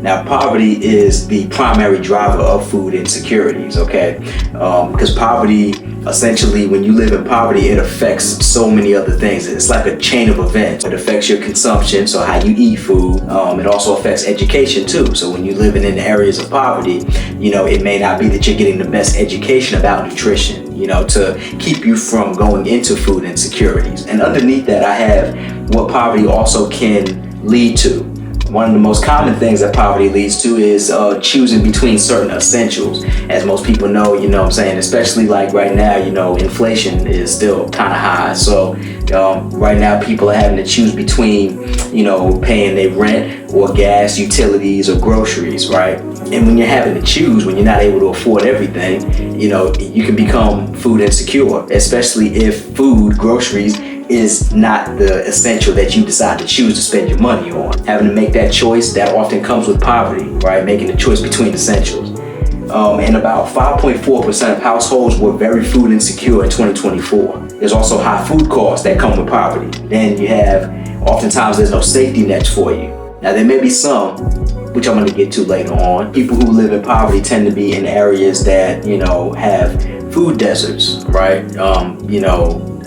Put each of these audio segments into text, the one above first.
Now, poverty is the primary driver of food insecurities, okay? Because poverty, essentially, when you live in poverty, it affects so many other things. It's like a chain of events. It affects your consumption, so how you eat food. It also affects education too. So when you're living in areas of poverty, it may not be that you're getting the best education about nutrition, to keep you from going into food insecurities. And underneath that, I have what poverty also can lead to. One of the most common things that poverty leads to is choosing between certain essentials. As most people know, especially like right now, inflation is still kind of high. So right now people are having to choose between, paying their rent or gas, utilities, or groceries, right? And when you're having to choose, when you're not able to afford everything, you can become food insecure, especially if food, groceries, is not the essential that you decide to choose to spend your money on. Having to make that choice, that often comes with poverty, right? Making the choice between essentials. And about 5.4% of households were very food insecure in 2024. There's also high food costs that come with poverty. Then you have, oftentimes there's no safety nets for you. Now there may be some, which I'm going to get to later on. People who live in poverty tend to be in areas that, have food deserts, right?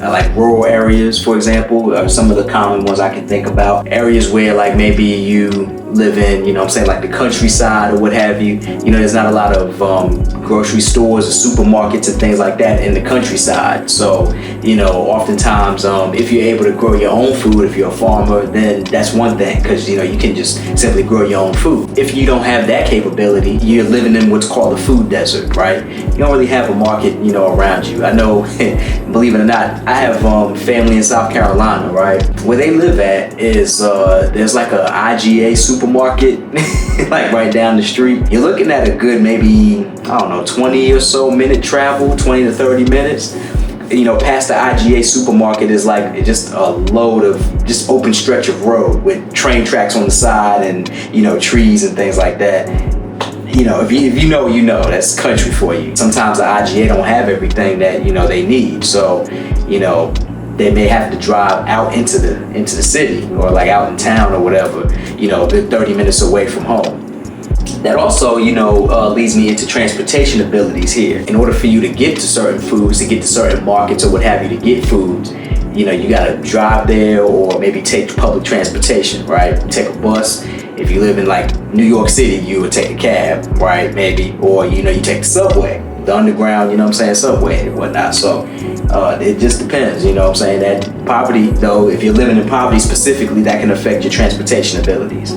Like rural areas, for example, are some of the common ones I can think about. Areas where like maybe you live in, like the countryside or what have you. There's not a lot of grocery stores or supermarkets and things like that in the countryside. So, oftentimes if you're able to grow your own food, if you're a farmer, then that's one thing, because you can just simply grow your own food. If you don't have that capability, you're living in what's called a food desert, right? You don't really have a market, around you. I know, believe it or not, I have family in South Carolina, right? Where they live at is there's like a IGA supermarket like right down the street. You're looking at a good maybe, 20 or so minute travel, 20 to 30 minutes. Past the IGA supermarket is like just a load of just open stretch of road with train tracks on the side and, trees and things like that. If you know, that's country for you. Sometimes the IGA don't have everything that, they need. So, they may have to drive out into the city or like out in town or whatever, they're 30 minutes away from home. That also, leads me into transportation abilities here. In order for you to get to certain foods, to get to certain markets or what have you, to get foods, you gotta drive there or maybe take public transportation, right? Take a bus. If you live in like New York City, you would take a cab, right? Maybe, or you take the subway, the underground, subway and whatnot. So it just depends, That poverty, though, if you're living in poverty specifically, that can affect your transportation abilities.